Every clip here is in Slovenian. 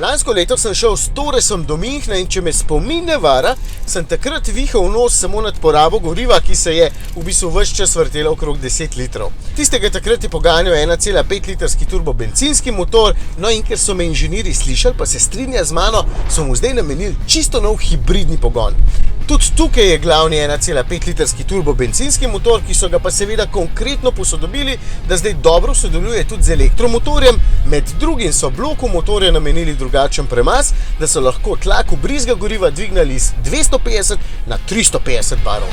Lansko leto sem šel s Toresom do Münchna in če me spomin ne vara, sem takrat vihal nos samo nad porabo goriva, ki se je v bistvu ves čas vrtela okrog 10 litrov. Tistega takrat je poganjal 1,5 litrski turbo bencinski motor, no in ker so me inženirji slišali, pa se strinja z mano, so mu zdaj namenili čisto nov hibridni pogon. Tudi tukaj je glavni 1,5 litrski turbo bencinski motor, ki so ga pa seveda konkretno posodobili, da zdaj dobro sodeluje tudi z elektromotorjem. Med drugim so bloku motorja namenili drugačen premaz, da so lahko tlak vbrizga goriva dvignali iz 250 na 350 barov.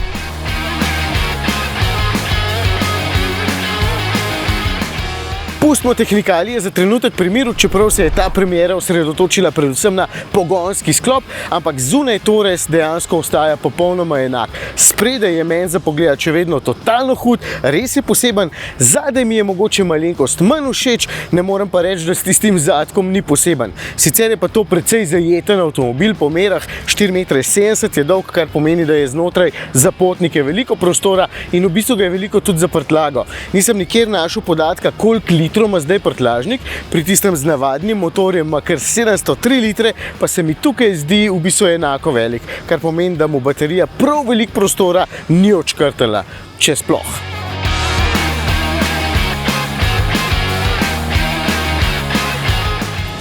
Pustimo tehnikalije za trenutek pri miru, čeprav se je ta premiera osredotočila predvsem na pogonski sklop, ampak zunaj Tores dejansko ostaja popolnoma enak. Spredaj je meni za pogled še vedno totalno hud, res je poseben, zadaj mi je mogoče malenkost manj všeč, ne morem pa reči, da s tistim zadkom ni poseben. Sicer je pa to precej zajeten avtomobil, po merah 4,70 m je dolg, kar pomeni, da je znotraj za potnike veliko prostora in v bistvu ga je veliko tudi za prtljago. Nisem nikjer našel podatka, koliko litrov ima zdaj prtljažnik, pri tistem z navadnim motorjem ima kar 703 litre, pa se mi tukaj zdi v bistvu enako velik, kar pomeni, da mu baterija prav veliko prostora ni odškrtala, če sploh.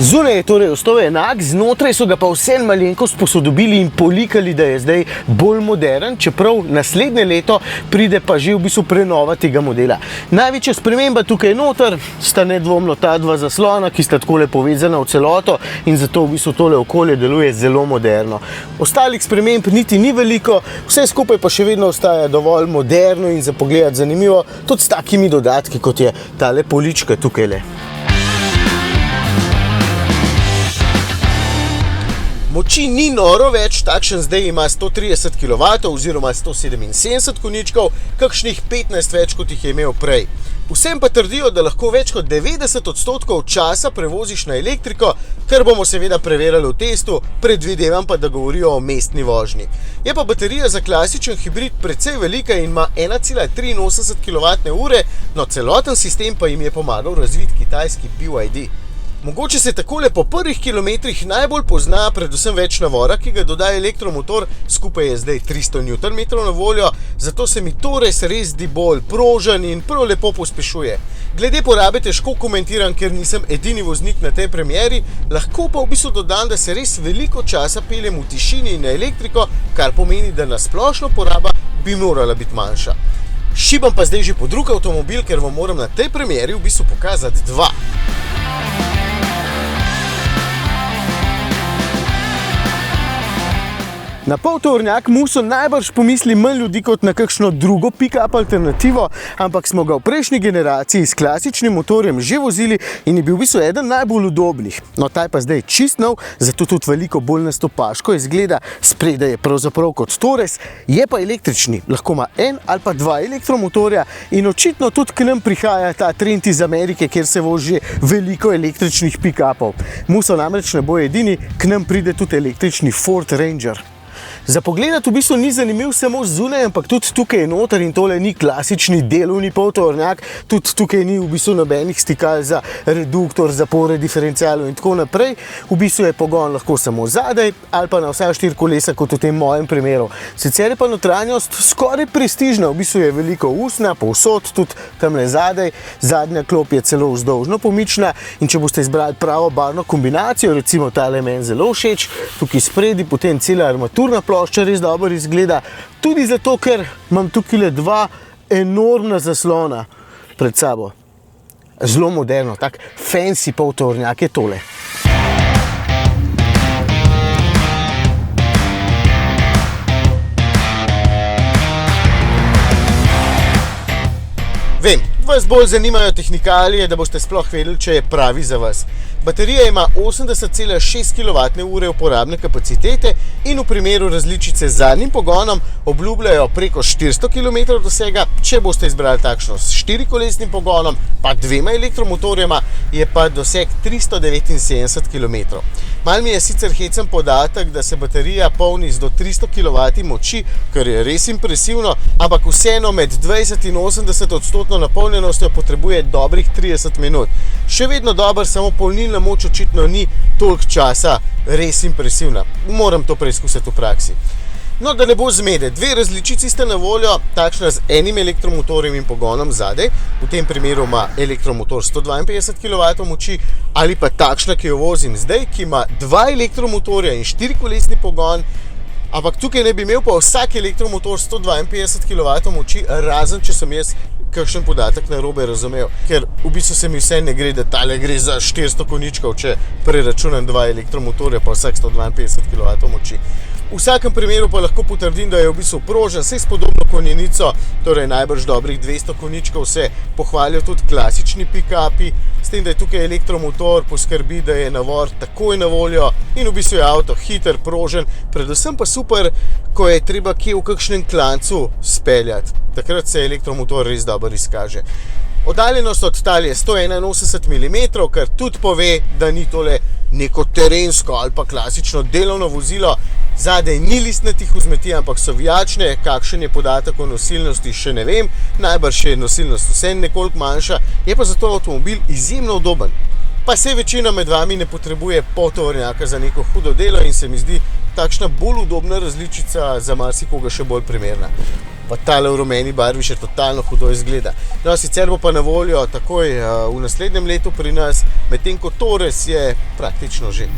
Zunaj je torej ostal enak, znotraj so ga pa vseeno malenkost posodobili in polikali, da je zdaj bolj modern, čeprav naslednje leto pride pa že v bistvu prenova tega modela. Največja sprememba tukaj noter sta nedvomno ta dva zaslona, ki sta takole povezana v celoto in zato v bistvu tole okolje deluje zelo moderno. Ostalih sprememb niti ni veliko, vse skupaj pa še vedno ostaja dovolj moderno in za pogled zanimivo, tudi s takimi dodatki, kot je tale polička tukajle. Moči ni noro več, takšen zdaj ima 130 kW oziroma 177 konjičkov, kakšnih 15 več, kot jih je imel prej. Vsem pa trdijo, da lahko več kot 90% časa prevoziš na elektriko, kar bomo seveda preverjali v testu, predvidevam pa, da govorijo o mestni vožnji. Je pa baterija za klasičen hibrid precej velika in ima 1,83 kWh, no celoten sistem pa jim je pomagal razviti kitajski BYD. Mogoče se takole po prvih kilometrih najbolj pozna predvsem več navora, ki ga dodaja elektromotor, skupaj je zdaj 300 Nm na voljo, zato se mi Tores res zdi bolj prožen in prav lepo pospešuje. Glede porabe težko komentiram, ker nisem edini voznik na tej premieri, lahko pa v bistvu dodam, da se res veliko časa peljem v tišini in na elektriko, kar pomeni, da na splošno poraba bi morala biti manjša. Šibam pa zdaj že po drug avtomobil, ker vam moram na tej premieri v bistvu pokazati dva. Na poltovornjak Muso najbrž pomisli manj ljudi kot na kakšno drugo pick-up alternativo, ampak smo ga v prejšnji generaciji s klasičnim motorjem že vozili in je bil v bistvu eden najbolj udobnih. No, ta je pa zdaj čist nov, zato tudi veliko bolj nastopaško izgleda, spredaj je pravzaprav kot Tores, je pa električni, lahko ima en ali pa dva elektromotorja in očitno tudi k nam prihaja ta trend iz Amerike, kjer se vozi veliko električnih pick-upov. Muso namreč ne bo edini, k nam pride tudi električni Ford Ranger. Za pogledat v bistvu ni zanimiv samo zunaj, ampak tudi tukaj je noter in tole ni klasični delovni poltovornjak, tudi tukaj ni v bistvu nobenih stikal za reduktor, zapore, diferencialov in tako naprej. V bistvu je pogon lahko samo zadaj ali pa na vsa 4 kolesa, kot v tem mojem primeru. Sicer je pa notranjost skoraj prestižna, v bistvu je veliko usnja, povsod, tudi tamle zadaj, zadnja klop je celo vzdolžno pomična in če boste izbrali pravo barvno kombinacijo, recimo tale meni zelo všeč, tukaj spredi potem cela armaturna plošča res dobro izgleda, tudi zato, ker imam tukaj dva enormna zaslona pred sabo. Zelo moderno, tak fancy poltovornjak je tole. Vem, vas bolj zanimajo tehnikalije, da boste sploh vedeli, če je pravi za vas. Baterija ima 80,6 kWh uporabne kapacitete in v primeru različice z zadnjim pogonom obljubljajo preko 400 km dosega. Če boste izbrali takšno s 4-kolesnim pogonom, pa 2 elektromotorjema, je pa doseg 379 km. Mal mi je sicer hecen podatek, da se baterija polni z do 300 kW moči, kar je res impresivno, ampak vseeno med 20 in 80% napolnjenostjo potrebuje dobrih 30 minut. Še vedno dober samo polnilni polnilna moč očitno ni toliko časa res impresivna. Moram to preizkusiti v praksi. No, da ne bo zmede, dve različici sta na voljo, takšna z enim elektromotorjem in pogonom zadaj, v tem primeru ima elektromotor 152 kW moči, ali pa takšna, ki jo vozim zdaj, ki ima dva elektromotorja in 4-kolesni pogon, ampak tukaj ne bi imel pa vsak elektromotor 152 kW moči, razen če sem jaz kakšen podatek narobe razumel, ker v bistvu se mi vse ne gre, da tale gre za 400 konjičkov, če preračunam dva elektromotorja pa vsak 152 kW moči. V vsakem primeru pa lahko potrdim, da je v bistvu prožen, saj s podobno konjenico, torej najbrž dobrih 200 konjičkov, se pohvalijo tudi klasični pick-upi, s tem, da je tukaj elektromotor, poskrbi, da je navor takoj na voljo in v bistvu je avto hiter, prožen, predvsem pa super, ko je treba kje v kakšnem klancu speljati. Takrat se elektromotor res dobro izkaže. Oddaljenost od tal je 181 mm, kar tudi pove, da ni tole neko terensko ali pa klasično delovno vozilo. Zadaj ni listnatih vzmeti, ampak so vijačne, kakšen je podatek o nosilnosti, še ne vem, najbrž je nosilnost vse nekoliko manjša, je pa zato avtomobil izjemno udoben. Pa se večina med vami ne potrebuje poltovornjaka za neko hudo delo in se mi zdi takšna bolj udobna različica za marsikoga še bolj primerna. Pa tale v rumeni barvi še totalno hudo izgleda. No, sicer bo pa na voljo takoj v naslednjem letu pri nas, medtem ko Torres je praktično že.